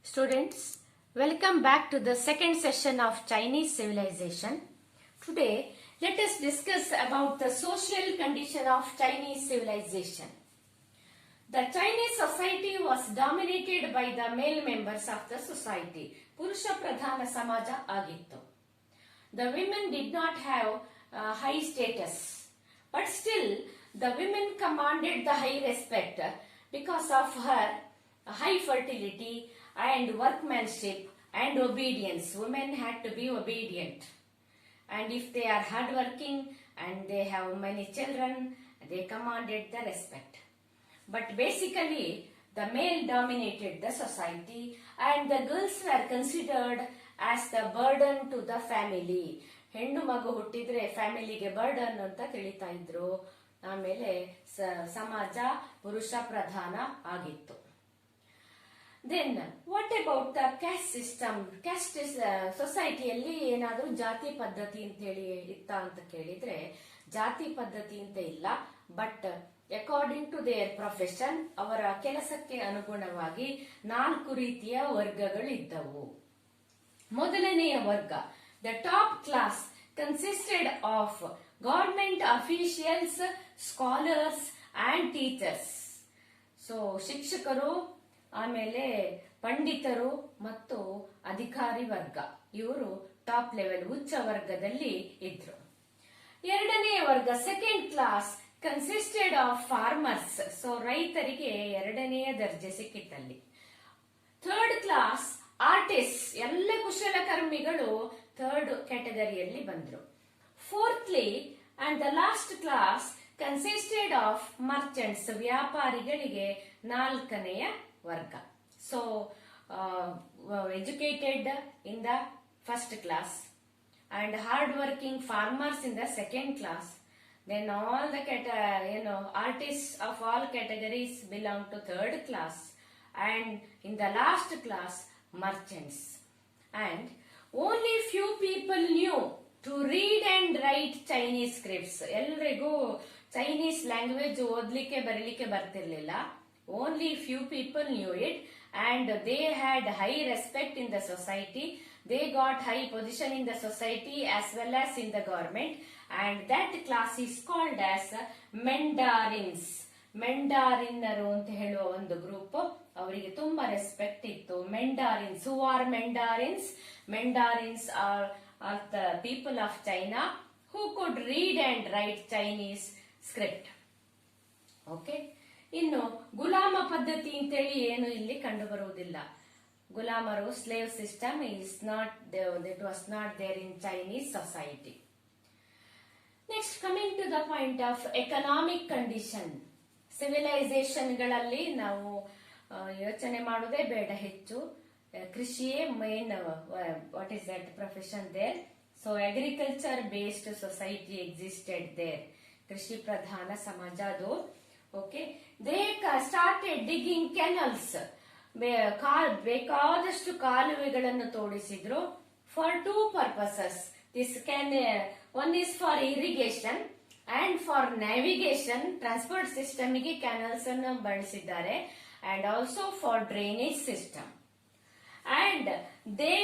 Students, welcome back to the second session of Chinese civilization. Today, let us discuss about the social condition of Chinese civilization. The Chinese society was dominated by the male members of the society. Purusha Pradhana Samaja agittu. The women did not have high status, but still the women commanded the high respect because of her high fertility and workmanship and obedience. Women had to be obedient, and if they are hardworking and they have many children, they commanded the respect. But basically, the male dominated the society and the girls were considered as the burden to the family. ಹೆಣ್ಣು ಮಗು ಹುಟ್ಟಿದ್ರೆ ಫ್ಯಾಮಿಲಿಗೆ burden ಅಂತ ತಿಳಿತಾ ಇದ್ರು. ಆಮೇಲೆ ಸಮಾಜ ಪುರುಷ ಪ್ರಧಾನ ಆಗಿತ್ತು. Then what about the caste system? Caste ಸೊಸೈಟಿಯಲ್ಲಿ ಏನಾದರೂ ಜಾತಿ ಪದ್ಧತಿ ಅಂತ ಹೇಳಿ ಇತ್ತ ಅಂತ ಕೇಳಿದ್ರೆ ಜಾತಿ ಪದ್ಧತಿ ಅಂತ ಇಲ್ಲ. But according to their profession, ಅವರ ಕೆಲಸಕ್ಕೆ ಅನುಗುಣವಾಗಿ 4 ರೀತಿಯ ವರ್ಗಗಳಿದ್ದವು. ಮೊದಲನೆಯ ವರ್ಗ, the top class consisted of government officials, scholars and teachers. So ಶಿಕ್ಷಕರು, ಆಮೇಲೆ ಪಂಡಿತರು ಮತ್ತು ಅಧಿಕಾರಿ ವರ್ಗ, ಇವರು ಟಾಪ್ ಲೆವೆಲ್ ಉಚ್ಚ ವರ್ಗದಲ್ಲಿ ಇದ್ರು. ಎರಡನೆಯ ವರ್ಗ, second class consisted of farmers. So ರೈತರಿಗೆ ಎರಡನೆಯ ದರ್ಜೆ ಸಿಕ್ಕಿತ್ತಲ್ಲಿ. ಥರ್ಡ್ ಕ್ಲಾಸ್ ಆರ್ಟಿಸ್ಟ್, ಎಲ್ಲ ಕುಶಲಕರ್ಮಿಗಳು ಥರ್ಡ್ ಕ್ಯಾಟಗರಿಯಲ್ಲಿ ಬಂದ್ರು. Fourthly and the last class consisted of merchants, ವ್ಯಾಪಾರಿಗಳಿಗೆ 4ನೆಯ ವರ್ಗ. So educated in the first class and hard working farmers in the second class. Then all the artists of all categories belong to third class, and in the last class merchants. And only few people knew to read and write Chinese scripts. ಎಲ್ರಿಗೂ Chinese language ಓದ್ಲಿಕ್ಕೆ ಬರೀಲಿಕ್ಕೆ ಬರ್ತಿರ್ಲಿಲ್ಲ. Only few people knew it, and they had high respect in the society. They got high position in the society as well as in the government, and that class is called as Mandarins. ಮೆಂಡಾರಿನ್ನರು ಅಂತ ಹೇಳುವ ಒಂದು group, ಅವರಿಗೆ ತುಂಬಾ respect ಇತ್ತು. Mandarins. Who are mandarins? Mandarins are the people of China who could read and write Chinese script. Okay. ಇನ್ನು ಗುಲಾಮ ಪದ್ಧತಿ ಅಂತೇಳಿ ಏನು ಇಲ್ಲಿ ಕಂಡು ಬರುವುದಿಲ್ಲ. ಗುಲಾಮರು, slave system it was not there in Chinese society. Next, coming to the point of economic condition. ಸಿವಿಲೈಸೇಷನ್ಗಳಲ್ಲಿ ನಾವು ಯೋಚನೆ ಮಾಡೋದೇ ಬೇಡ ಹೆಚ್ಚು. ಕೃಷಿಯೇ main. What is that profession there? So agriculture based society existed there. ಕೃಷಿ ಪ್ರಧಾನ ಸಮಾಜ ಅದು. Okay. They started digging canals. ಬೇಕಾದಷ್ಟು ಕಾಲುವೆಗಳನ್ನು ತೋಡಿಸಿದ್ರು. For 2 purposes. One is for irrigation and for navigation, transport system ಗೆ ಕ್ಯಾನಲ್ಸ್ ಅನ್ನು ಬಳಸಿದ್ದಾರೆ, and also for drainage system. And they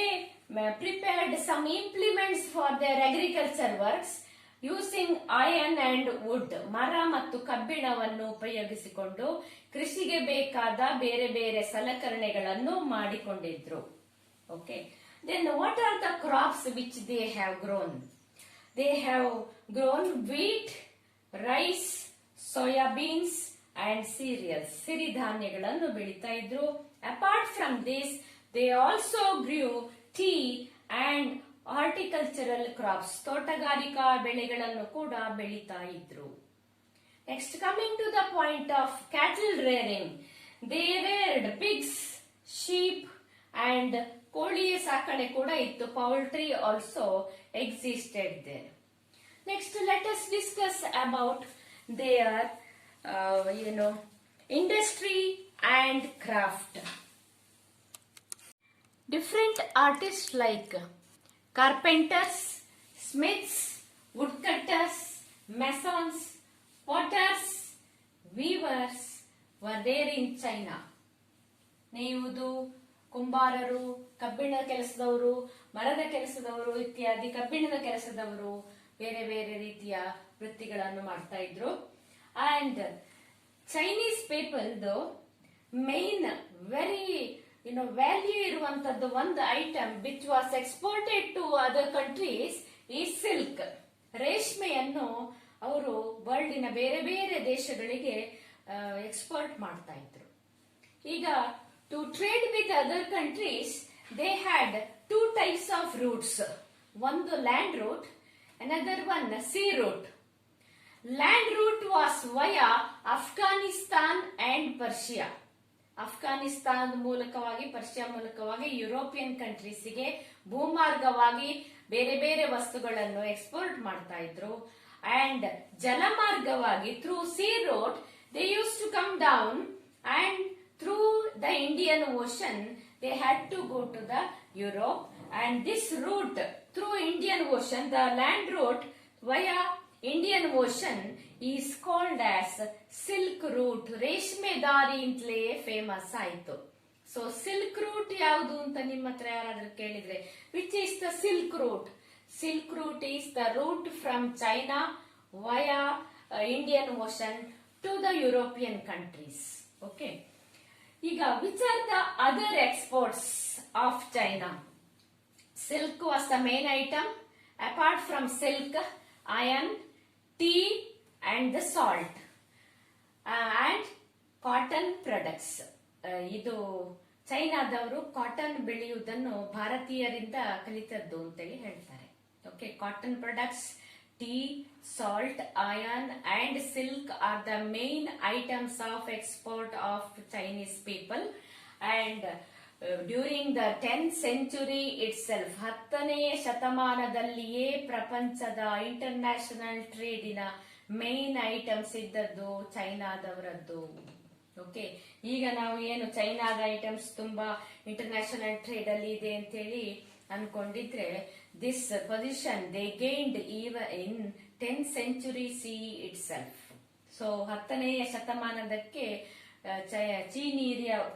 prepared some implements for their agriculture works using iron and wood. ಮರ ಮತ್ತು ಕಬ್ಬಿಣವನ್ನು ಉಪಯೋಗಿಸಿಕೊಂಡು ಕೃಷಿಗೆ ಬೇಕಾದ ಬೇರೆ ಬೇರೆ ಸಲಕರಣೆಗಳನ್ನು ಮಾಡಿಕೊಂಡಿದ್ರು. Okay. Then what are the crops which they have grown? They have grown wheat, rice, soya beans and cereals. ಸಿರಿಧಾನ್ಯಗಳನ್ನು ಬೆಳೀತಾ ಇದ್ರು. Apart from this, they also grew tea and horticultural crops. ತೋಟಗಾರಿಕಾ ಬೆಳೆಗಳನ್ನು ಕೂಡ ಬೆಳೀತಾ ಇದ್ರು. Next, coming to the point of cattle rearing. They reared pigs, sheep and ಕೋಳಿಯ ಸಾಕಣೆ ಕೂಡ ಇತ್ತು. Poultry also existed there. Next, let us discuss about their industry and craft. Different artist like carpenters, smiths, woodcutters, masons, potters, weavers were there in China. ನೇಯುವುದು, ಕುಂಬಾರರು, ಕಬ್ಬಿಣ ಕೆಲಸದವರು, ಮರದ ಕೆಲಸದವರು ಇತ್ಯಾದಿ ಕಬ್ಬಿಣದ ಕೆಲಸದವರು ಬೇರೆ ಬೇರೆ ರೀತಿಯ ವೃತ್ತಿಗಳನ್ನು ಮಾಡ್ತಾ ಇದ್ರು. And Chinese people main very value ಇರುವಂತದ್ದು ಒಂದು item which was exported to other countries ಈ ಸಿಲ್ಕ್. ರೇಷ್ಮೆಯನ್ನು ಅವರು ವರ್ಲ್ಡಿನ ಬೇರೆ ಬೇರೆ ದೇಶಗಳಿಗೆ ಎಕ್ಸ್ಪೋರ್ಟ್ ಮಾಡ್ತಾ ಇದ್ರು. ಈಗ to trade with other countries they had 2 types of routes. ಒಂದು land route, another one sea route. Land route was via Afghanistan and Persia. ಅಫ್ಘಾನಿಸ್ತಾನದ ಮೂಲಕವಾಗಿ, ಪರ್ಷಿಯಾ ಮೂಲಕವಾಗಿ ಯುರೋಪಿಯನ್ ಕಂಟ್ರೀಸ್ಗೆ ಭೂಮಾರ್ಗವಾಗಿ ಬೇರೆ ಬೇರೆ ವಸ್ತುಗಳನ್ನು ಎಕ್ಸ್ಪೋರ್ಟ್ ಮಾಡ್ತಾ ಇದ್ರು. ಅಂಡ್ ಜಲಮಾರ್ಗವಾಗಿ through sea road they use to come down and through the Indian ocean they had to go to the Europe. And this route through Indian ocean, the land route via Indian ocean is called as silk route. ರೇಷ್ಮೆ ದಾರಿ ಅಂತಲೇ famous ಆಯ್ತು. So silk root ಯಾವುದು ಅಂತ ನಿಮ್ಮ ಹತ್ರ ಯಾರಾದ್ರೂ ಕೇಳಿದ್ರೆ, which is the silk route? Silk route is the route from China via Indian Ocean to the European countries. Okay, ಈಗ which are the other exports of China? Silk was the main item. Apart from silk, iron, tea and the salt and cotton products. ಇದು ಚೈನಾದವರು cotton ಬೆಳೆಯುವುದನ್ನು ಭಾರತೀಯರಿಂದ ಕಲಿತದ್ದು ಅಂತೇಳಿ ಹೇಳ್ತಾರೆ. Okay, cotton products, tea, salt, iron and silk are the main items of export of Chinese people. And during the 10th century itself, 10ನೇ ಶತಮಾನದಲ್ಲಿಯೇ ಪ್ರಪಂಚದ international ಟ್ರೇಡಿನ main items ಇದ್ದದ್ದು ಚೈನಾದವರದ್ದು. Okay, ಈಗ ನಾವು ಏನು ಚೈನಾದ ಐಟಮ್ಸ್ ತುಂಬಾ ಇಂಟರ್ನ್ಯಾಷನಲ್ ಟ್ರೇಡ್ ಅಲ್ಲಿ ಇದೆ ಅಂತ ಹೇಳಿ ಅನ್ಕೊಂಡಿದ್ರೆ, this position they gained in 10th century CE itself. So 10ನೇ ಶತಮಾನದಕ್ಕೆ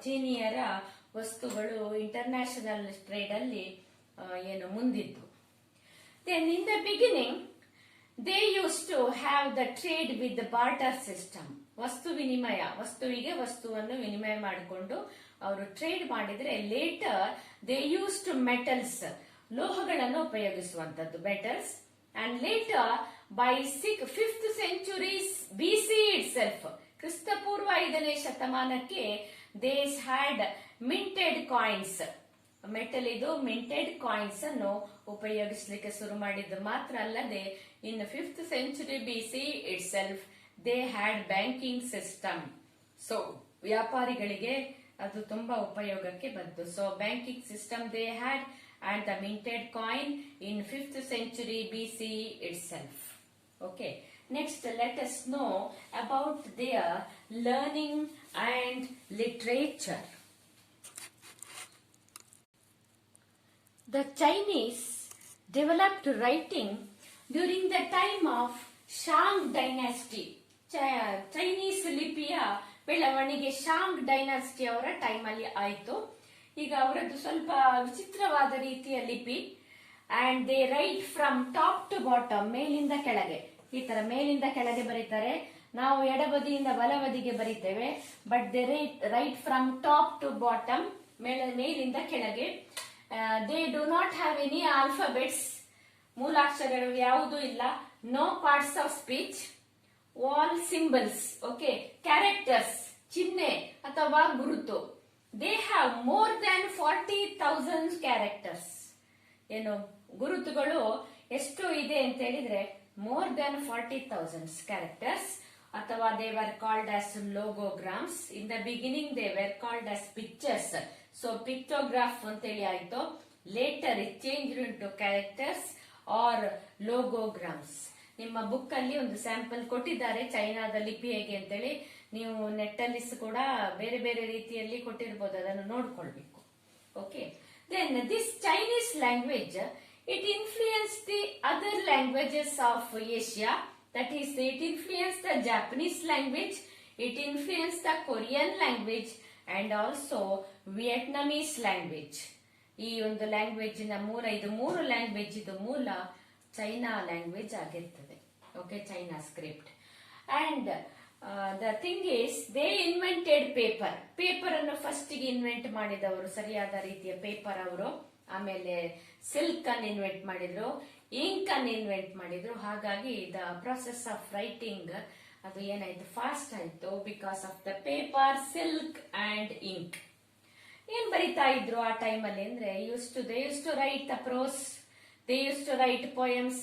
ಚೀನಿಯರ ವಸ್ತುಗಳು ಇಂಟರ್ನ್ಯಾಷನಲ್ ಟ್ರೇಡ್ ಅಲ್ಲಿ ಏನು ಮುಂದಿತ್ತು. Then in the beginning they use to have the trade with the barter system. ವಸ್ತು ವಿನಿಮಯ, ವಸ್ತುವಿಗೆ ವಸ್ತುವನ್ನು ವಿನಿಮಯ ಮಾಡಿಕೊಂಡು ಅವರು ಟ್ರೇಡ್ ಮಾಡಿದ್ರೆ, later they use to metals, ಲೋಹಗಳನ್ನು ಉಪಯೋಗಿಸುವಂತದ್ದು metals. And later by 5th century BC itself, ಕ್ರಿಸ್ತಪೂರ್ವ 5ನೇ ಶತಮಾನಕ್ಕೆ they had minted coins. Metal ಇದು ಮಿಂಟೆಡ್ ಕಾಯಿನ್ಸ್ ಅನ್ನು ಉಪಯೋಗಿಸಲಿಕ್ಕೆ ಶುರು ಮಾಡಿದ್ದು ಮಾತ್ರ ಅಲ್ಲದೆ, in 5th century BC itself they had banking system. So ವ್ಯಾಪಾರಿಗಳಿಗೆ ಅದು ತುಂಬಾ ಉಪಯೋಗಕ್ಕೆ ಬಂತು. So banking system they had and the minted coin in 5th century BC itself. Okay, next let us know about their learning and literature. The Chinese developed writing during the time of Shang dynasty. Chinese ಲಿಪಿಯ ಬೆಳವಣಿಗೆ Shang dynasty ಅವರ time ಅಲ್ಲಿ ಆಯ್ತು. ಈಗ ಅವರದ್ದು ಸ್ವಲ್ಪ ವಿಚಿತ್ರವಾದ ರೀತಿಯ ಲಿಪಿ. And they write from top to bottom, ಮೇಲಿಂದ ಕೆಳಗೆ, ಈ ತರ ಮೇಲಿಂದ ಕೆಳಗೆ ಬರೀತಾರೆ. ನಾವು ಎಡಬದಿಯಿಂದ ಬಲಬದಿಗೆ ಬರೀತೇವೆ. But they write from top to bottom, ಮೇಲಿಂದ ಕೆಳಗೆ. They do not have any alphabets, ಮೂಲಾಕ್ಷರಗಳು ಯಾವುದೂ ಇಲ್ಲ. No parts of speech, all symbols. Okay, characters, ಚಿಹ್ನೆ ಅಥವಾ ಗುರುತು. They have more than 40,000 characters. ಏನು ಗುರುತುಗಳು ಎಷ್ಟು ಇದೆ ಅಂತ ಹೇಳಿದ್ರೆ, ಮೋರ್ ದನ್ 40,000 ಕ್ಯಾರೆಕ್ಟರ್ಸ್. ಅಥವಾ they were called as logograms. In the beginning they were called as pictures. So pictograph ಅಂತೇಳಿ ಆಯ್ತು. Later it change into characters or logograms. ನಿಮ್ಮ ಬುಕ್ ಅಲ್ಲಿ ಒಂದು ಸ್ಯಾಂಪಲ್ ಕೊಟ್ಟಿದ್ದಾರೆ ಚೈನಾದ ಲಿಪಿ ಹೇಗೆ ಅಂತೇಳಿ. ನೀವು ನೆಟ್ ಅಲ್ಲಿ ಕೂಡ ಬೇರೆ ಬೇರೆ ರೀತಿಯಲ್ಲಿ ಕೊಟ್ಟಿರ್ಬೋದು, ಅದನ್ನು ನೋಡ್ಕೊಳ್ಬೇಕು. Okay, then this Chinese language it influenced the other languages of Asia. That is, it influenced the Japanese language, it influenced the Korean language, and also Vietnamese language. ಈ ಒಂದು ಲ್ಯಾಂಗ್ವೇಜ್ ಇದು ಮೂರು ಲ್ಯಾಂಗ್ವೇಜ್ ಇದು ಮೂಲ ಚೈನಾ ಲ್ಯಾಂಗ್ವೇಜ್ ಆಗಿರ್ತದೆ. Okay, China script. And the thing is they invented paper ಅನ್ನು first ಗೆ invent ಮಾಡಿದವರು, ಸರಿಯಾದ ರೀತಿಯ ಪೇಪರ್ ಅವರು. ಆಮೇಲೆ ಸಿಲ್ಕ್ ಅನ್ನು ಇನ್ವೆಂಟ್ ಮಾಡಿದ್ರು, ಇಂಕ್ ಅನ್ನು ಇನ್ವೆಂಟ್ ಮಾಡಿದ್ರು. ಹಾಗಾಗಿ ದ ಪ್ರೊಸೆಸ್ ಆಫ್ ರೈಟಿಂಗ್ ಅದು ಏನಾಯ್ತು, ಫಾಸ್ಟ್ ಆಯ್ತು, because of the paper, silk and ink. ಏನ್ ಬರಿತಾ ಇದ್ರು ಆ ಟೈಮಲ್ಲಿ ಅಂದ್ರೆ, they use to write the prose, they use to write poems,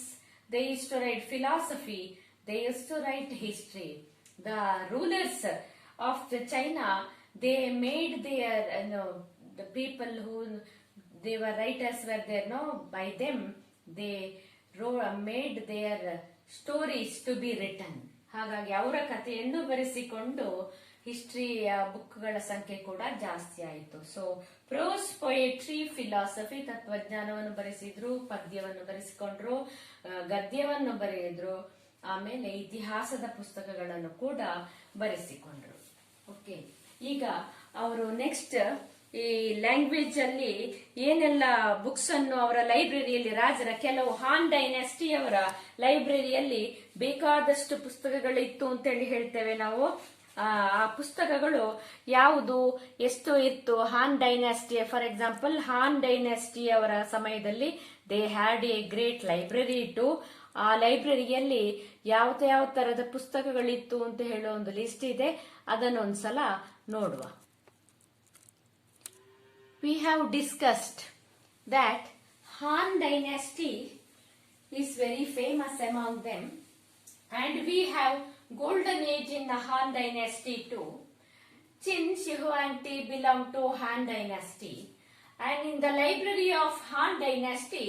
they use to write philosophy, they used to write history. The rulers of the China, they made their, the people who they were writers were there, by them they made their stories to be written. ಹಾಗಾಗಿ ಅವರ ಕಥೆಯನ್ನು ಬರೆಸಿಕೊಂಡು ಹಿಸ್ಟ್ರಿಯ ಬುಕ್ಗಳ ಸಂಖ್ಯೆ ಕೂಡ ಜಾಸ್ತಿ ಆಯಿತು. So pros, poetry, philosophy, ತತ್ವಜ್ಞಾನವನ್ನು ಬರೆಸಿದ್ರು, ಪದ್ಯವನ್ನು ಬರೆಸಿಕೊಂಡ್ರು, ಗದ್ಯವನ್ನು ಬರೆಯಿದ್ರು, ಆಮೇಲೆ ಇತಿಹಾಸದ ಪುಸ್ತಕಗಳನ್ನು ಕೂಡ ಬರೆಸಿಕೊಂಡ್ರು. ಓಕೆ, ಈಗ ಅವರು ನೆಕ್ಸ್ಟ್ ಈ ಲ್ಯಾಂಗ್ವೇಜ್ ಅಲ್ಲಿ ಏನೆಲ್ಲ ಬುಕ್ಸ್ ಅನ್ನು ಅವರ ಲೈಬ್ರರಿಯಲ್ಲಿ, ರಾಜರ ಕೆಲವು ಹಾನ್ ಡೈನಾಸ್ಟಿ ಅವರ ಲೈಬ್ರರಿಯಲ್ಲಿ ಬೇಕಾದಷ್ಟು ಪುಸ್ತಕಗಳಿತ್ತು ಅಂತೇಳಿ ಹೇಳ್ತೇವೆ ನಾವು. ಆ ಪುಸ್ತಕಗಳು ಯಾವುದು, ಎಷ್ಟು ಇತ್ತು Han dynasty. For example, Han dynasty ಅವರ ಸಮಯದಲ್ಲಿ they had a great library too. ಆ ಲೈಬ್ರರಿಯಲ್ಲಿ ಯಾವ ತರದ ಪುಸ್ತಕಗಳಿತ್ತು ಅಂತ ಹೇಳೋ ಒಂದು ಲಿಸ್ಟ್ ಇದೆ, ಅದನ್ನೊಂದ್ಸಲ ನೋಡುವ. We have discussed that Han dynasty is very famous among them, and we have golden age in the Han dynasty too. Qin Shi Huangdi belong to Han dynasty, and in the library of Han dynasty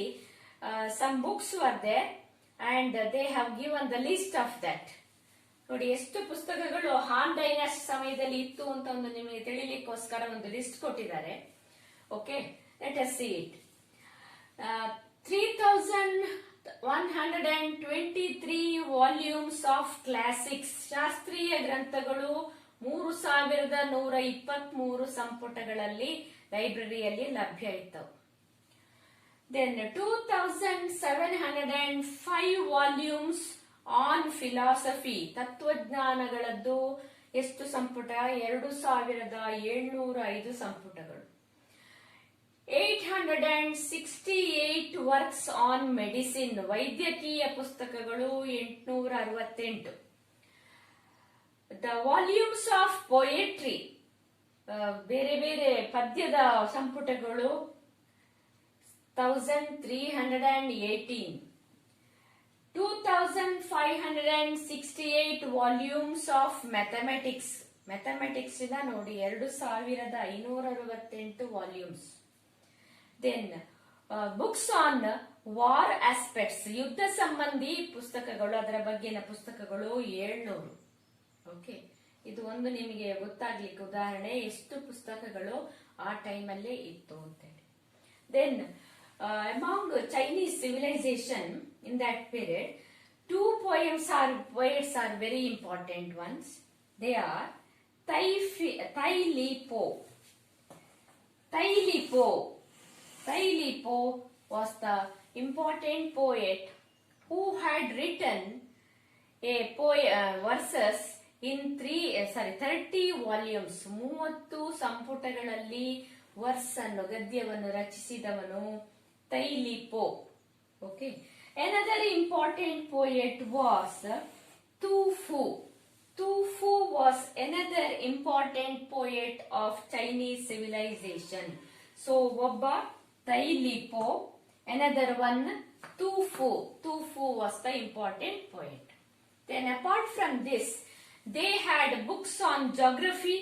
some books were there, and they have given the list of that. ನೋಡಿ, ಎಷ್ಟು ಪುಸ್ತಕಗಳು ಹಾನ್ dynasty ಸಮಯದಲ್ಲಿ ಇತ್ತು ಅಂತ ಒಂದು ನಿಮಗೆ ತಿಳಿಲಿಕ್ಕೋಸ್ಕರ ಒಂದು list ಕೊಟ್ಟಿದ್ದಾರೆ. Okay, let us see it. 3123 volumes of classics, ಶಾಸ್ತ್ರೀಯ ಗ್ರಂಥಗಳು 3123 ಸಂಪುಟಗಳಲ್ಲಿ ಲೈಬ್ರರಿಯಲ್ಲಿ ಲಭ್ಯ ಇದ್ದವು. Then 2705 ವಾಲ್ಯೂಮ್ಸ್ ಆನ್ ಫಿಲಾಸಫಿ, ತತ್ವಜ್ಞಾನಗಳದ್ದು ಎಷ್ಟು ಸಂಪುಟ, 2705 ಸಂಪುಟಗಳು. 868 ವರ್ಕ್ಸ್ ಆನ್ ಮೆಡಿಸಿನ್, ವೈದ್ಯಕೀಯ ಪುಸ್ತಕಗಳು 868. ದ ವಾಲ್ಯೂಮ್ಸ್ ಆಫ್ ಪೊಯೆಟ್ರಿ, ಬೇರೆ ಬೇರೆ ಪದ್ಯದ ಸಂಪುಟಗಳು 1318. 2568 ವಾಲ್ಯೂಮ್ಸ್ ಆಫ್ ಮ್ಯಾಥಮೆಟಿಕ್ಸ್, ಮ್ಯಾಥಮೆಟಿಕ್ಸ್ ಇಂದ ನೋಡಿ 2568 volumes. Then books on war aspects, ಯುದ್ಧ ಸಂಬಂಧಿ ಪುಸ್ತಕಗಳು, ಅದರ ಬಗ್ಗೆನ ಪುಸ್ತಕಗಳು 700. ಓಕೆ, ಇದು ಒಂದು ನಿಮಗೆ ಗೊತ್ತಾಗ್ಲಿಕ್ಕೆ ಉದಾಹರಣೆ ಎಷ್ಟು ಪುಸ್ತಕಗಳು ಆ ಟೈಮಲ್ಲೇ ಇತ್ತು ಅಂತೇಳಿ. Then among Chinese civilization in that period, two poets are very important ones. They are Tai Li Po. Tai Li Po was the important poet who had written a verses in 30 volumes, 30 ಸಂಪುಟಗಳಲ್ಲಿ verse ಅನ್ನು, ಗದ್ಯವನ್ನು ರಚಿಸಿದವನು Tai Li Po. Okay. Another important poet was Tu Fu. Tu Fu was another important poet of Chinese civilization. So, Wabba, Tai Li Po, another one, Tu Fu. Tu Fu was the important poet. Then apart from this, they had books on geography,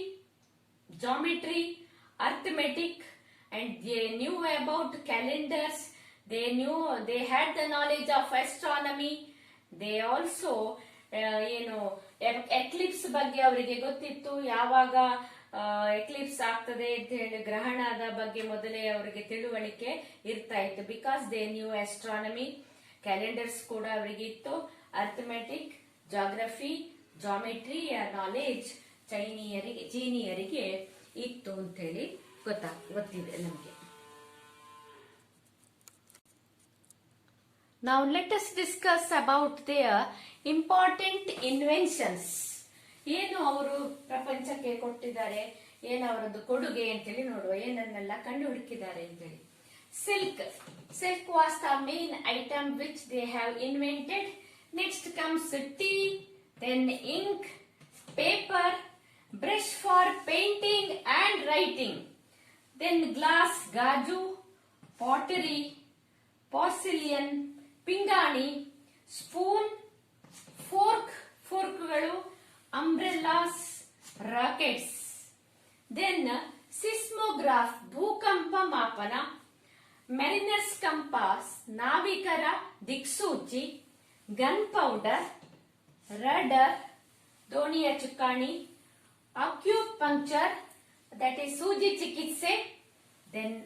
geometry, arithmetic, and they knew about calendars. They had the knowledge of astronomy. They also Eclipse ಬಗ್ಗೆ ಅವರಿಗೆ ಗೊತ್ತಿತ್ತು, ಯಾವಾಗ Eclipse ಆಗ್ತದೆ ಅಂತ ಹೇಳಿ ಗ್ರಹಣದ ಬಗ್ಗೆ ಮೊದಲೇ ಅವರಿಗೆ ತಿಳುವಳಿಕೆ ಇರ್ತಾ ಇತ್ತು. Because they new astronomy, calendars ಕೂಡ ಅವರಿಗೆ ಇತ್ತು. ಅರ್ಥಮೆಟಿಕ್, ಜಾಗ್ರಫಿ, ಜಾಮೆಟ್ರಿ ನಾಲೆಜ್ ಚೀನಿಯರಿಗೆ ಇತ್ತು ಅಂತೇಳಿ ಗೊತ್ತಿದೆ ನಮಗೆ. Now let us discuss about their important inventions. ಏನು ಅವರು ಪ್ರಪಂಚಕ್ಕೆ ಕೊಟ್ಟಿದ್ದಾರೆ, ಏನು ಅವರದ್ದು ಕೊಡುಗೆ ಅಂತೇಳಿ ನೋಡುವ, ಏನನ್ನೆಲ್ಲ ಕಂಡು ಹುಡುಕಿದ್ದಾರೆ ಅಂತೇಳಿ. Silk was the main item which they have invented. Next comes tea, then ink, paper, brush for painting and writing, then glass, gaju, pottery, porcelain, ಪಿಂಗಾಣಿ, ಸ್ಪೂನ್, ಫೋರ್ಕ್ಗಳು, ಅಂಬ್ರೆಲ್ಲಾಸ್, ರಾಕೆಟ್ಸ್, ದೆನ್ ಸಿಸ್ಮೋಗ್ರಾಫ್ ಭೂಕಂಪ ಮಾಪನ, ಮೆರಿನರ್ಸ್ ಕಂಪಾಸ್ ನಾವಿಕರ ದಿಕ್ಸೂಚಿ, gun powder, ರಡರ್ ದೋಣಿಯ ಚುಕ್ಕಾಣಿ, acupuncture that is ಸೂಜಿ ಚಿಕಿತ್ಸೆ, then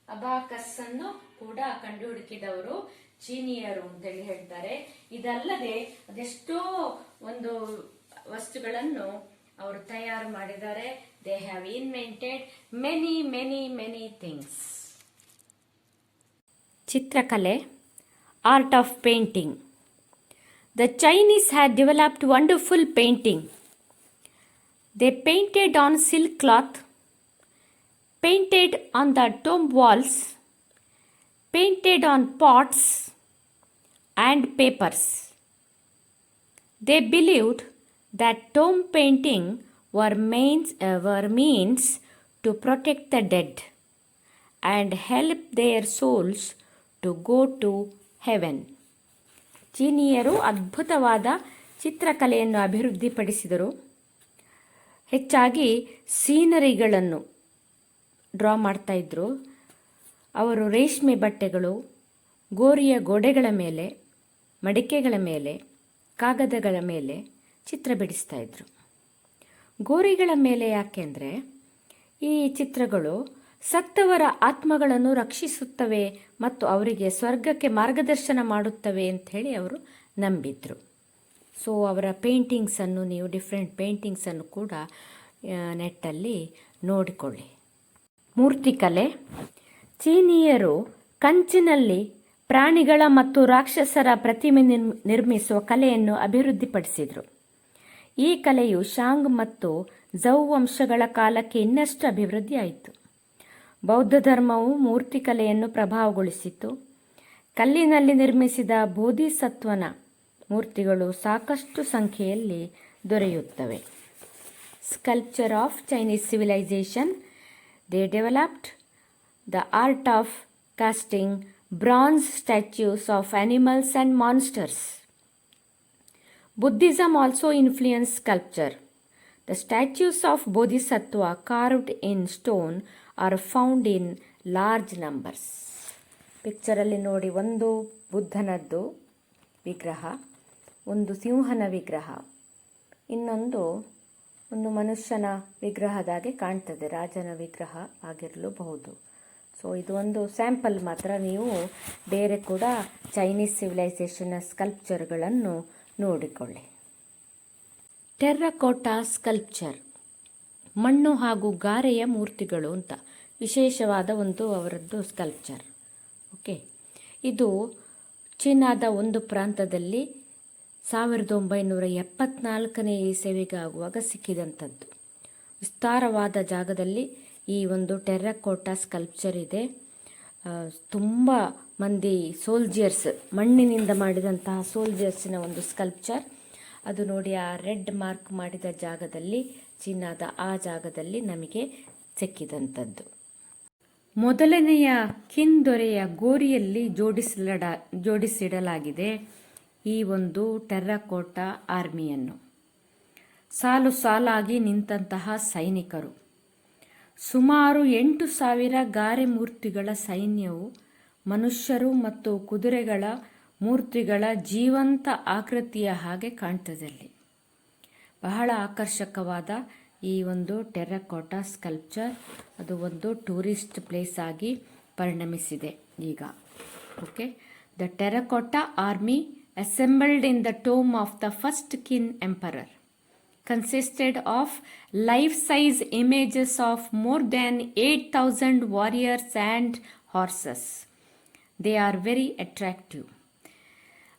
abacus ಅನ್ನು ಕೂಡ ಕಂಡುಹುಡುಕಿದವರು ಚೀನಿಯರು ಅಂತೇಳಿ ಹೇಳ್ತಾರೆ. ಇದಲ್ಲದೆ ಅದೆಷ್ಟೋ ಒಂದು ವಸ್ತುಗಳನ್ನು ಅವರು ತಯಾರು ಮಾಡಿದ್ದಾರೆ. They have invented many many many things. ಚಿತ್ರಕಲೆ, art of painting. The Chinese had developed wonderful painting. They painted on silk cloth, painted on the tomb walls, painted on pots and papers. They believed that tomb painting were means to protect the dead and help their souls to go to heaven. ಚೀನಿಯರು ಅದ್ಭುತವಾದ ಚಿತ್ರಕಲೆಯನ್ನು ಅಭಿವೃದ್ಧಿಪಡಿಸಿದರು. ಹೆಚ್ಚಾಗಿ ಸೀನರಿಗಳನ್ನು draw ಮಾಡ್ತಾ ಇದ್ರು. ಅವರು ರೇಷ್ಮೆ ಬಟ್ಟೆಗಳು, ಗೋರಿಯ ಗೋಡೆಗಳ ಮೇಲೆ, ಮಡಿಕೆಗಳ ಮೇಲೆ, ಕಾಗದಗಳ ಮೇಲೆ ಚಿತ್ರ ಬಿಡಿಸ್ತಾ ಇದ್ರು. ಗೋರಿಗಳ ಮೇಲೆ ಯಾಕೆಂದರೆ ಈ ಚಿತ್ರಗಳು ಸತ್ತವರ ಆತ್ಮಗಳನ್ನು ರಕ್ಷಿಸುತ್ತವೆ ಮತ್ತು ಅವರಿಗೆ ಸ್ವರ್ಗಕ್ಕೆ ಮಾರ್ಗದರ್ಶನ ಮಾಡುತ್ತವೆ ಅಂತ ಹೇಳಿ ಅವರು ನಂಬಿದ್ರು. ಸೊ ಅವರ ಪೇಂಟಿಂಗ್ಸನ್ನು ನೀವು ಡಿಫ್ರೆಂಟ್ ಪೇಂಟಿಂಗ್ಸನ್ನು ಕೂಡ ನೆಟ್ಟಲ್ಲಿ ನೋಡಿಕೊಳ್ಳಿ. ಮೂರ್ತಿಕಲೆ. ಚೀನಿಯರು ಕಂಚಿನಲ್ಲಿ ಪ್ರಾಣಿಗಳ ಮತ್ತು ರಾಕ್ಷಸರ ಪ್ರತಿಮೆ ನಿರ್ಮಿಸುವ ಕಲೆಯನ್ನು ಅಭಿವೃದ್ಧಿಪಡಿಸಿದರು. ಈ ಕಲೆಯು ಶಾಂಗ್ ಮತ್ತು ಝೌ ವಂಶಗಳ ಕಾಲಕ್ಕೆ ಇನ್ನಷ್ಟು ಅಭಿವೃದ್ಧಿಯಾಯಿತು. ಬೌದ್ಧ ಧರ್ಮವು ಮೂರ್ತಿಕಲೆಯನ್ನು ಪ್ರಭಾವಗೊಳಿಸಿತು. ಕಲ್ಲಿನಲ್ಲಿ ನಿರ್ಮಿಸಿದ ಬೋಧಿಸತ್ವನ ಮೂರ್ತಿಗಳು ಸಾಕಷ್ಟು ಸಂಖ್ಯೆಯಲ್ಲಿ ದೊರೆಯುತ್ತವೆ. Sculpture of Chinese civilisation. They developed the art of casting bronze statues of animals and monsters. Buddhism also influenced sculpture. The statues of Bodhisattva carved in stone are found in large numbers. ಪಿಕ್ಚರಲ್ಲಿ ನೋಡಿ, ಒಂದು ಬುದ್ಧನದ್ದು ವಿಗ್ರಹ, ಒಂದು ಸಿಂಹನ ವಿಗ್ರಹ, ಇನ್ನೊಂದು ಒಂದು ಮನುಷ್ಯನ ವಿಗ್ರಹದಾಗೆ ಕಾಣ್ತದೆ, ರಾಜನ ವಿಗ್ರಹ ಆಗಿರಲೂಬಹುದು. ಸೊ ಇದು ಒಂದು ಸ್ಯಾಂಪಲ್ ಮಾತ್ರ. ನೀವು ಬೇರೆ ಕೂಡ ಚೈನೀಸ್ ಸಿವಿಲೈಸೇಷನ್ನ ಸ್ಕಲ್ಪ್ಚರ್ಗಳನ್ನು ನೋಡಿಕೊಳ್ಳಿ. ಟೆರ್ರಕೋಟಾ ಸ್ಕಲ್ಪ್ಚರ್, ಮಣ್ಣು ಹಾಗೂ ಗಾರೆಯ ಮೂರ್ತಿಗಳು ಅಂತ ವಿಶೇಷವಾದ ಒಂದು ಅವರದ್ದು ಸ್ಕಲ್ಪ್ಚರ್. ಓಕೆ, ಇದು ಚೀನಾದ ಒಂದು ಪ್ರಾಂತದಲ್ಲಿ 1974ನೇ ಇಸವಿಗೆ ಆಗುವಾಗ ಸಿಕ್ಕಿದಂಥದ್ದು. ವಿಸ್ತಾರವಾದ ಜಾಗದಲ್ಲಿ ಈ ಒಂದು ಟೆರ್ರಕೋಟಾ ಸ್ಕಲ್ಪ್ಚರ್ ಇದೆ. ತುಂಬ ಮಂದಿ ಸೋಲ್ಜರ್ಸ್, ಮಣ್ಣಿನಿಂದ ಮಾಡಿದಂತಹ ಸೋಲ್ಜರ್ಸಿನ ಒಂದು ಸ್ಕಲ್ಪ್ಚರ್. ಅದು ನೋಡಿ, ಆ ರೆಡ್ ಮಾರ್ಕ್ ಮಾಡಿದ ಜಾಗದಲ್ಲಿ, ಚೀನಾದ ಆ ಜಾಗದಲ್ಲಿ ನಮಗೆ ಸಿಕ್ಕಿದಂಥದ್ದು. ಮೊದಲನೆಯ ಕಿನ್ ದೊರೆಯ ಗೋರಿಯಲ್ಲಿ ಜೋಡಿಸಿಡಲಾಗಿದೆ ಈ ಒಂದು ಟೆರ್ರಕೋಟಾ ಆರ್ಮಿಯನ್ನು. ಸಾಲು ಸಾಲಾಗಿ ನಿಂತಹ ಸೈನಿಕರು, ಸುಮಾರು 8,000 ಗಾರೆ ಮೂರ್ತಿಗಳ ಸೈನ್ಯವು ಮನುಷ್ಯರು ಮತ್ತು ಕುದುರೆಗಳ ಮೂರ್ತಿಗಳ ಜೀವಂತ ಆಕೃತಿಯ ಹಾಗೆ ಕಾಣ್ತದಲ್ಲಿ. ಬಹಳ ಆಕರ್ಷಕವಾದ ಈ ಒಂದು ಟೆರ್ರಕೋಟಾ ಸ್ಕಲ್ಪ್ಚರ್, ಅದು ಒಂದು ಟೂರಿಸ್ಟ್ ಪ್ಲೇಸ್ ಆಗಿ ಪರಿಣಮಿಸಿದೆ ಈಗ. Okay, the terracotta army assembled in the tomb of the first Qin emperor. consisted of life-size images of more than 8,000 warriors and horses. They are very attractive.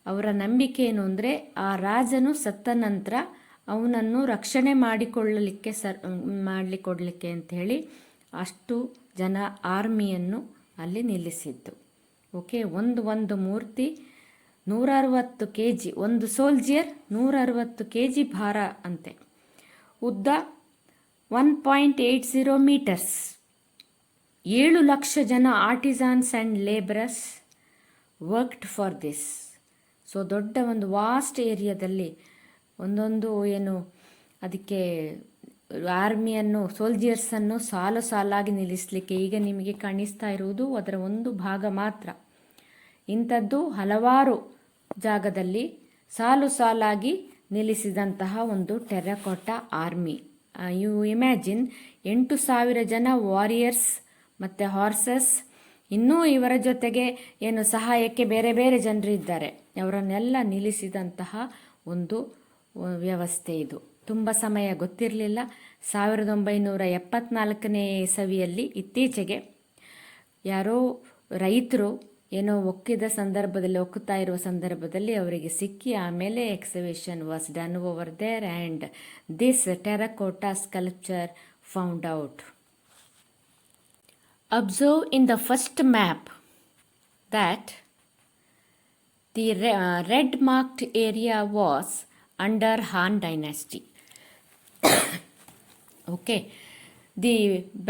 ಅವರ ನಂಬಿಕೆ ಏನು ಅಂದರೆ ಆ ರಾಜನು ಸತ್ತ ನಂತರ ಅವನನ್ನು ರಕ್ಷಣೆ ಮಾಡಿಕೊಡಲಿಕ್ಕೆ ಅಂಥೇಳಿ ಅಷ್ಟು ಜನ ಆರ್ಮಿಯನ್ನು ಅಲ್ಲಿ ನಿಲ್ಲಿಸಿದ್ದು. ಓಕೆ, ಒಂದು ಮೂರ್ತಿ 160 kg, ಒಂದು ಸೋಲ್ಜಿಯರ್ 160 kg ಭಾರ ಅಂತೆ. ಉದ್ದ 1.80 meters. 7 ಲಕ್ಷ ಜನ artisans and labourers worked for this. So ದೊಡ್ಡ ಒಂದು ವಾಸ್ಟ್ ಏರಿಯಾದಲ್ಲಿ ಒಂದೊಂದು ಏನು ಅದಕ್ಕೆ ಆರ್ಮಿಯನ್ನು ಸೋಲ್ಜಿಯರ್ಸನ್ನು ಸಾಲಾಗಿ ನಿಲ್ಲಿಸಲಿಕ್ಕೆ ಈಗ ನಿಮಗೆ ಕಾಣಿಸ್ತಾ ಇರುವುದು ಅದರ ಒಂದು ಭಾಗ ಮಾತ್ರ. ಇಂಥದ್ದು ಹಲವಾರು ಜಾಗದಲ್ಲಿ ಸಾಲಾಗಿ ನಿಲ್ಲಿಸಿದಂತಹ ಒಂದು ಟೆರ್ರಕೋಟಾ ಆರ್ಮಿ. ಯು ಇಮ್ಯಾಜಿನ್ 8,000 ಜನ ವಾರಿಯರ್ಸ್ ಮತ್ತು ಹಾರ್ಸಸ್, ಇನ್ನೂ ಇವರ ಜೊತೆಗೆ ಏನು ಸಹಾಯಕ್ಕೆ ಬೇರೆ ಬೇರೆ ಜನರು ಇದ್ದಾರೆ, ಅವರನ್ನೆಲ್ಲ ನಿಲ್ಲಿಸಿದಂತಹ ಒಂದು ವ್ಯವಸ್ಥೆ ಇದು. ತುಂಬ ಸಮಯ ಗೊತ್ತಿರಲಿಲ್ಲ. 1974ನೇ ಇಸವಿಯಲ್ಲಿ ಇತ್ತೀಚೆಗೆ ಯಾರೋ ರೈತರು ಏನೋ ಒಕ್ಕುತ್ತಾ ಇರುವ ಸಂದರ್ಭದಲ್ಲಿ ಅವರಿಗೆ ಸಿಕ್ಕಿ ಆಮೇಲೆ exhibition was done over there and this terracotta sculpture found out. Observe in the first map that the red marked area was under Han Dynasty. Okay, the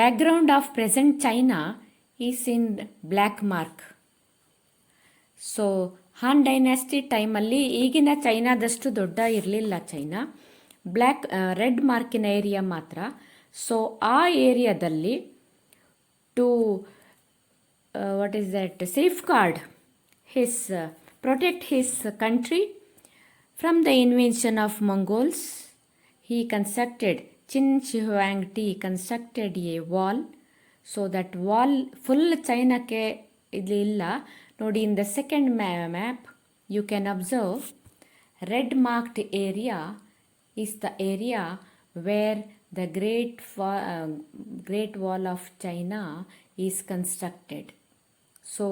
background of present China is in black mark. So Han dynasty ಟೈಮಲ್ಲಿ ಈಗಿನ ಚೈನಾದಷ್ಟು ದೊಡ್ಡ ಇರಲಿಲ್ಲ China, red ಮಾರ್ಕಿನ area ಮಾತ್ರ. So ಆ ಏರಿಯಾದಲ್ಲಿ to safeguard protect his country from the invention of Mongols, he constructed, Qin Shi Huangdi constructed a wall. So that wall full ಚೈನಾಕ್ಕೆ ಇಲ್ಲಿ ಇಲ್ಲ ನೋಡಿ. In the second map you can observe red marked area is the area where the great wall of China is constructed. So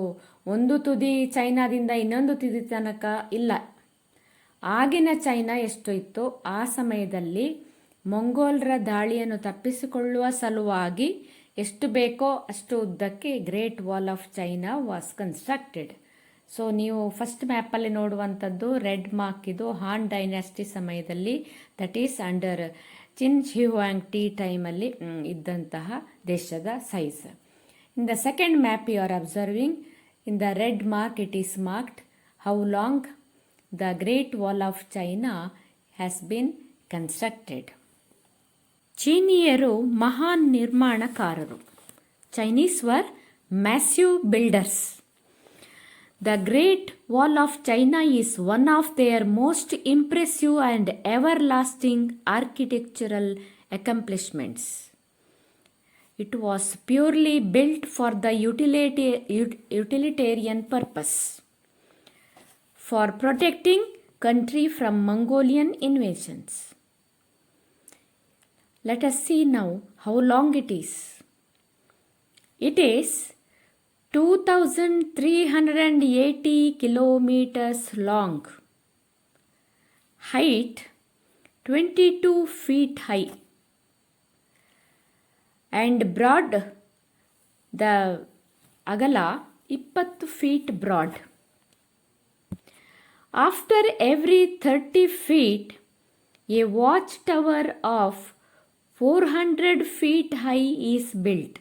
ಒಂದು ತುದಿ ಚೈನಾದಿಂದ ಇನ್ನೊಂದು ತುದಿ ತನಕ ಇಲ್ಲ. ಆಗಿನ ಚೈನಾ ಎಷ್ಟು ಇತ್ತೋ ಆ ಸಮಯದಲ್ಲಿ ಮಂಗೋಲರ ದಾಳಿಯನ್ನು ತಪ್ಪಿಸಿಕೊಳ್ಳುವ ಸಲುವಾಗಿ ಎಷ್ಟು ಬೇಕೋ ಅಷ್ಟು ಉದ್ದಕ್ಕೆ Great wall of China was constructed. So ನೀವು ಫಸ್ಟ್ ಮ್ಯಾಪಲ್ಲಿ ನೋಡುವಂಥದ್ದು ರೆಡ್ ಮಾರ್ಕ್, ಇದು ಹಾನ್ ಡೈನಾಸ್ಟಿ ಸಮಯದಲ್ಲಿ, that is under Qin Shi Huangdi ಟೈಮಲ್ಲಿ ಇದ್ದಂತಹ ದೇಶದ size. In the second map you are observing, in the red mark it is marked how long the great wall of China has been constructed. ಚೀನಿಯರು ಮಹಾನ್ ನಿರ್ಮಾಣಕಾರರು. Chinese were massive builders. The great wall of China is one of there most impressive and ever lasting architectural ಅಕಂಪ್ಲಿಷ್ಮೆಂಟ್ಸ್. It was purely built for the utilitarian purpose, for protecting country from Mongolian invasions. Let us see now how long it is. It is 2,380 kilometers long, height 22 feet high, and broad, the agala 20 feet broad. After every 30 feet, a watchtower of 400 feet high is built.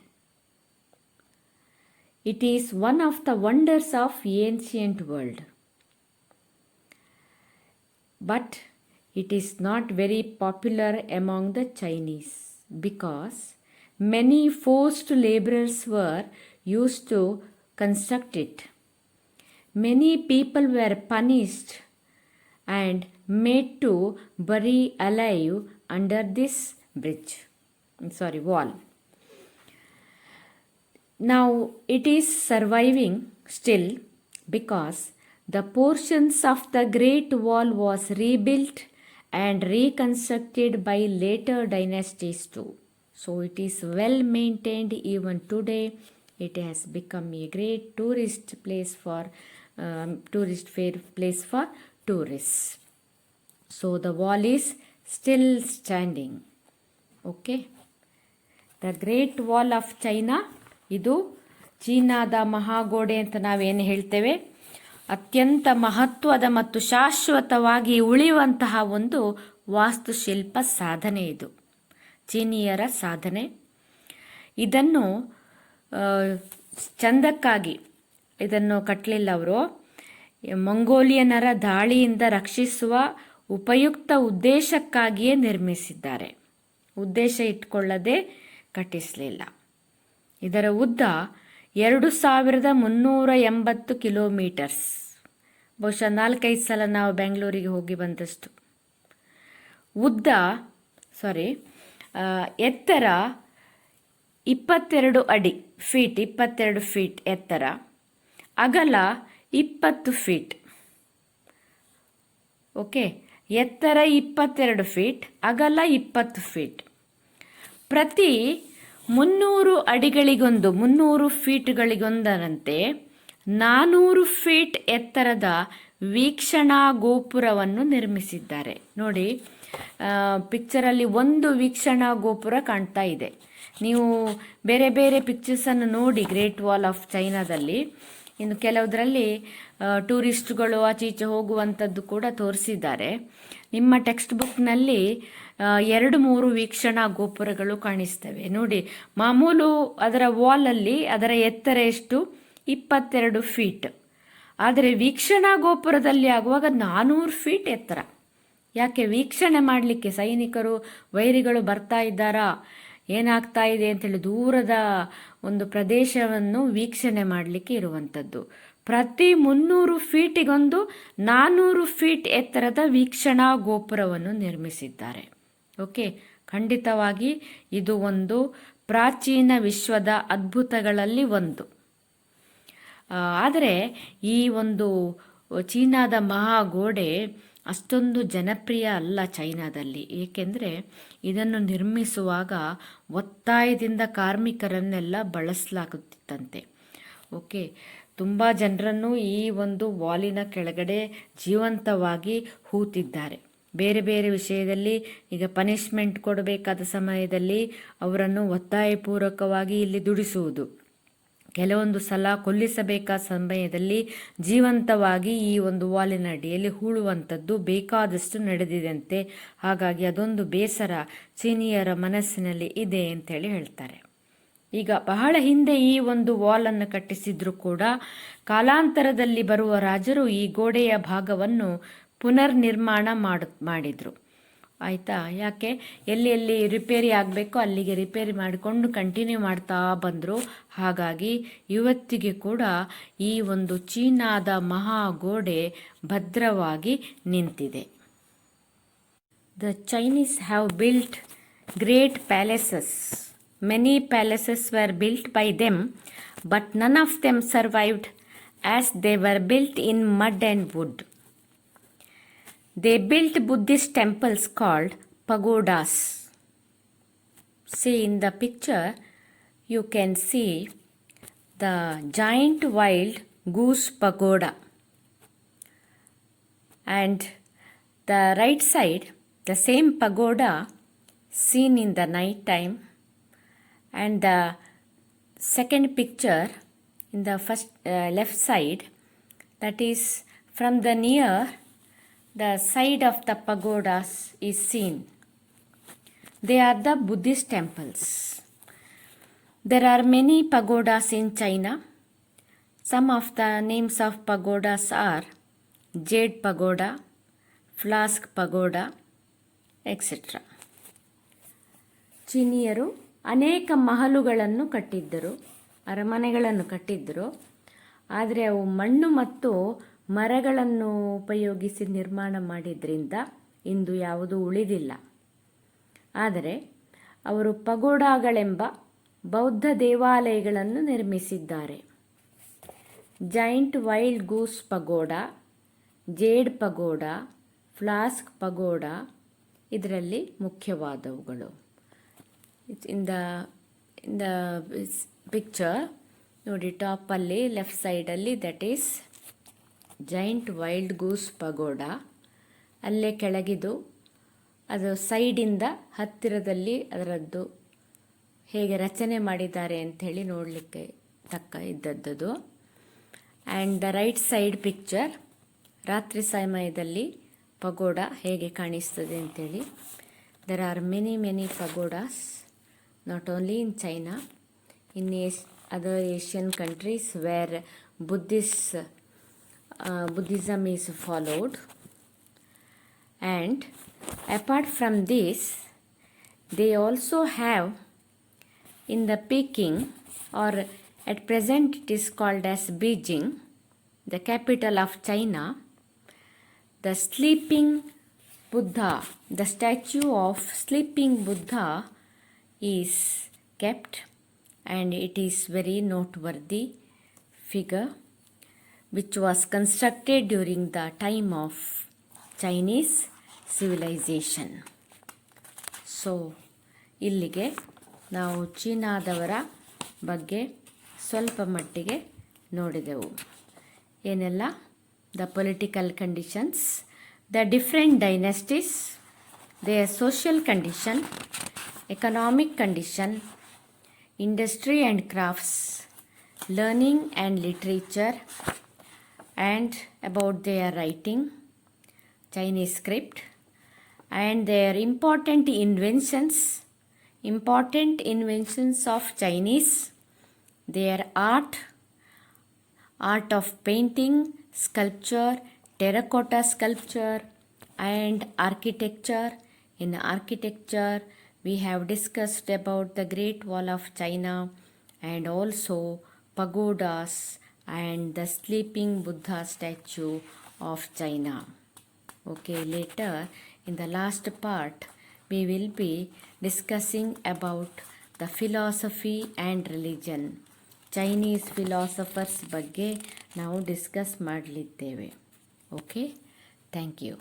It is one of the wonders of ancient world. But it is not very popular among the Chinese because many forced laborers were used to construct it. Many people were punished and made to bury alive under this wall. Now it is surviving still because the portions of the Great Wall was rebuilt and reconstructed by later dynasties too. So it is well maintained even today. It has become a great tourist place for tourists. So the wall is still standing. Okay. The great wall of China, ಇದು ಚೀನಾದ ಮಹಾಗೋಡೆ ಅಂತ ನಾವೇನು ಹೇಳ್ತೇವೆ, ಅತ್ಯಂತ ಮಹತ್ವದ ಮತ್ತು ಶಾಶ್ವತವಾಗಿ ಉಳಿಯುವಂತಹ ಒಂದು ವಾಸ್ತುಶಿಲ್ಪ ಸಾಧನೆ ಇದು, ಚೀನಿಯರ ಸಾಧನೆ. ಇದನ್ನು ಚಂದಕ್ಕಾಗಿ ಇದನ್ನು ಕಟ್ಟಲಿಲ್ಲ ಅವರು, ಮಂಗೋಲಿಯನರ ದಾಳಿಯಿಂದ ರಕ್ಷಿಸುವ ಉಪಯುಕ್ತ ಉದ್ದೇಶಕ್ಕಾಗಿಯೇ ನಿರ್ಮಿಸಿದ್ದಾರೆ, ಉದ್ದೇಶ ಇಟ್ಕೊಳ್ಳದೆ ಕಟ್ಟಿಸಲಿಲ್ಲ. ಇದರ ಉದ್ದ 2380 ಕಿಲೋಮೀಟರ್ಸ್, ಬಹುಶಃ 4-5 ಸಲ ನಾವು ಬೆಂಗಳೂರಿಗೆ ಹೋಗಿ ಬಂದಷ್ಟು. ಎತ್ತರ 22 ಅಡಿ, 22 ಫೀಟ್ ಎತ್ತರ, ಅಗಲ 20 ಫೀಟ್. ಓಕೆ, ಎತ್ತರ 22 ಫೀಟ್, ಅಗಲ 20 ಫೀಟ್. ಪ್ರತಿ 300 ಅಡಿಗಳಿಗೊಂದು, 300 ಫೀಟ್ಗಳಿಗೊಂದರಂತೆ 400 ಫೀಟ್ ಎತ್ತರದ ವೀಕ್ಷಣಾ ಗೋಪುರವನ್ನು ನಿರ್ಮಿಸಿದ್ದಾರೆ. ನೋಡಿ, ಪಿಕ್ಚರಲ್ಲಿ ಒಂದು ವೀಕ್ಷಣಾ ಗೋಪುರ ಕಾಣ್ತಾ ಇದೆ. ನೀವು ಬೇರೆ ಬೇರೆ ಪಿಕ್ಚರ್ಸನ್ನು ನೋಡಿ ಗ್ರೇಟ್ ವಾಲ್ ಆಫ್ ಚೈನಾದಲ್ಲಿ. ಇನ್ನು ಕೆಲವುದರಲ್ಲಿ ಟೂರಿಸ್ಟ್ಗಳು ಆಚೀಚೆ ಹೋಗುವಂಥದ್ದು ಕೂಡ ತೋರಿಸಿದ್ದಾರೆ. ನಿಮ್ಮ ಟೆಕ್ಸ್ಟ್ ಬುಕ್ನಲ್ಲಿ 2-3 ವೀಕ್ಷಣಾ ಗೋಪುರಗಳು ಕಾಣಿಸ್ತವೆ ನೋಡಿ. ಮಾಮೂಲು ಅದರ ವಾಲಲ್ಲಿ ಅದರ ಎತ್ತರ ಎಷ್ಟು, 22 ಫೀಟ್. ಆದರೆ ವೀಕ್ಷಣಾ ಗೋಪುರದಲ್ಲಿ ಆಗುವಾಗ 400 ಫೀಟ್ ಎತ್ತರ. ಯಾಕೆ? ವೀಕ್ಷಣೆ ಮಾಡಲಿಕ್ಕೆ ಸೈನಿಕರು, ವೈರಿಗಳು ಬರ್ತಾ ಇದ್ದಾರಾ, ಏನಾಗ್ತಾ ಇದೆ ಅಂತೇಳಿ ದೂರದ ಒಂದು ಪ್ರದೇಶವನ್ನು ವೀಕ್ಷಣೆ ಮಾಡಲಿಕ್ಕೆ ಇರುವಂಥದ್ದು. ಪ್ರತಿ 300 ಫೀಟಿಗೊಂದು 400 ಫೀಟ್ ಎತ್ತರದ ವೀಕ್ಷಣಾ ಗೋಪುರವನ್ನು ನಿರ್ಮಿಸಿದ್ದಾರೆ. ಓಕೆ, ಖಂಡಿತವಾಗಿ ಇದು ಒಂದು ಪ್ರಾಚೀನ ವಿಶ್ವದ ಅದ್ಭುತಗಳಲ್ಲಿ ಒಂದು. ಆದರೆ ಈ ಒಂದು ಚೀನಾದ ಮಹಾಗೋಡೆ ಅಷ್ಟೊಂದು ಜನಪ್ರಿಯ ಅಲ್ಲ ಚೈನಾದಲ್ಲಿ. ಏಕೆಂದರೆ ಇದನ್ನು ನಿರ್ಮಿಸುವಾಗ ಒತ್ತಾಯದಿಂದ ಕಾರ್ಮಿಕರನ್ನೆಲ್ಲ ಬಳಸಲಾಗುತ್ತಿತ್ತಂತೆ. ಓಕೆ, ತುಂಬ ಜನರನ್ನು ಈ ಒಂದು ವಾಲಿನ ಕೆಳಗಡೆ ಜೀವಂತವಾಗಿ ಹೂತಿದ್ದಾರೆ. ಬೇರೆ ಬೇರೆ ವಿಷಯದಲ್ಲಿ, ಈಗ ಪನಿಷ್ಮೆಂಟ್ ಕೊಡಬೇಕಾದ ಸಮಯದಲ್ಲಿ ಅವರನ್ನು ಒತ್ತಾಯಪೂರ್ವಕವಾಗಿ ಇಲ್ಲಿ ದುಡಿಸುವುದು, ಕೆಲವೊಂದು ಸಲ ಕೊಲ್ಲಿಸಬೇಕಾದ ಸಮಯದಲ್ಲಿ ಜೀವಂತವಾಗಿ ಈ ಒಂದು ವಾಲಿನ ಅಡಿಯಲ್ಲಿ ಹೂಳುವಂಥದ್ದು ಬೇಕಾದಷ್ಟು ನಡೆದಿದೆಯಂತೆ. ಹಾಗಾಗಿ ಅದೊಂದು ಬೇಸರ ಚೀನಿಯರ ಮನಸ್ಸಿನಲ್ಲಿ ಇದೆ ಅಂತೇಳಿ ಹೇಳ್ತಾರೆ. ಈಗ ಬಹಳ ಹಿಂದೆ ಈ ಒಂದು ವಾಲನ್ನು ಕಟ್ಟಿಸಿದ್ರು ಕೂಡ ಕಾಲಾಂತರದಲ್ಲಿ ಬರುವ ರಾಜರು ಈ ಗೋಡೆಯ ಭಾಗವನ್ನು ಪುನರ್ನಿರ್ಮಾಣ ಮಾಡಿದ್ರು. ಆಯಿತಾ? ಯಾಕೆ? ಎಲ್ಲಿ ರಿಪೇರಿ ಆಗಬೇಕೋ ಅಲ್ಲಿಗೆ ರಿಪೇರಿ ಮಾಡಿಕೊಂಡು ಕಂಟಿನ್ಯೂ ಮಾಡ್ತಾ ಬಂದರು. ಹಾಗಾಗಿ ಇವತ್ತಿಗೆ ಕೂಡ ಈ ಒಂದು ಚೀನಾದ ಮಹಾಗೋಡೆ ಭದ್ರವಾಗಿ ನಿಂತಿದೆ. The Chinese have built great palaces. Many palaces were built by them, but none of them survived as they were built in mud and wood. They built Buddhist temples called pagodas. See, in the picture you can see the giant wild goose pagoda, and the right side the same pagoda seen in the night time, and the second picture in the first left side, that is from the near the side of the pagodas is seen. They are the Buddhist temples. There are many pagodas in China. Some of the names of pagodas are Jade Pagoda, Flask Pagoda, etc. ಚೀನಿಯರು ಅನೇಕ ಮಹಲುಗಳನ್ನು ಕಟ್ಟಿದ್ದರು, ಅರಮನೆಗಳನ್ನು ಕಟ್ಟಿದ್ದರು. ಆದರೆ ಅವು ಮಣ್ಣು ಮತ್ತು ಮರಗಳನ್ನು ಉಪಯೋಗಿಸಿ ನಿರ್ಮಾಣ ಮಾಡಿದ್ರಿಂದ ಇಂದು ಯಾವುದೂ ಉಳಿದಿಲ್ಲ. ಆದರೆ ಅವರು ಪಗೋಡಾಗಳೆಂಬ ಬೌದ್ಧ ದೇವಾಲಯಗಳನ್ನು ನಿರ್ಮಿಸಿದ್ದಾರೆ. Giant wild goose pagoda, jade pagoda, flask pagoda, ಇದರಲ್ಲಿ ಮುಖ್ಯವಾದವುಗಳು. ಇನ್ ದ ಪಿಕ್ಚರ್ ನೋಡಿ, ಟಾಪಲ್ಲಿ ಲೆಫ್ಟ್ ಸೈಡಲ್ಲಿ that is giant wild goose pagoda. ಅಲ್ಲೇ ಕೆಳಗಿದು ಅದು ಸೈಡಿಂದ ಹತ್ತಿರದಲ್ಲಿ ಅದರದ್ದು ಹೇಗೆ ರಚನೆ ಮಾಡಿದ್ದಾರೆ ಅಂಥೇಳಿ ನೋಡಲಿಕ್ಕೆ ತಕ್ಕ ಇದ್ದದ್ದು. And the right side picture ರಾತ್ರಿ ಸಮಯದಲ್ಲಿ ಪಗೋಡಾ ಹೇಗೆ ಕಾಣಿಸ್ತದೆ ಅಂಥೇಳಿ. There are many pagodas, not only in China, in other Asian countries where Buddhism is followed. And apart from this, they also have in the Peking, or at present it is called as Beijing, the capital of China, the sleeping Buddha, the statue of sleeping Buddha is kept, and it is very noteworthy figure which was constructed during the time of Chinese civilization. So ಇಲ್ಲಿಗೆ ನಾವು ಚೀನಾದವರ ಬಗ್ಗೆ ಸ್ವಲ್ಪ ಮಟ್ಟಿಗೆ ನೋಡಿದೆವು. ಏನೆಲ್ಲ? The political conditions, the different dynasties, their social condition, economic condition, industry and crafts, learning and literature, and about their writing, Chinese script, and their important inventions of Chinese, their art of painting, sculpture, terracotta sculpture, and architecture. In architecture, we have discussed about the Great Wall of China and also pagodas and the sleeping Buddha statue of China. Okay, later in the last part, we will be discussing about the philosophy and religion. Chinese philosophers ಬಗ್ಗೆ ನಾವು discuss ಮಾಡಲಿದ್ದೇವೆ. Okay, thank you.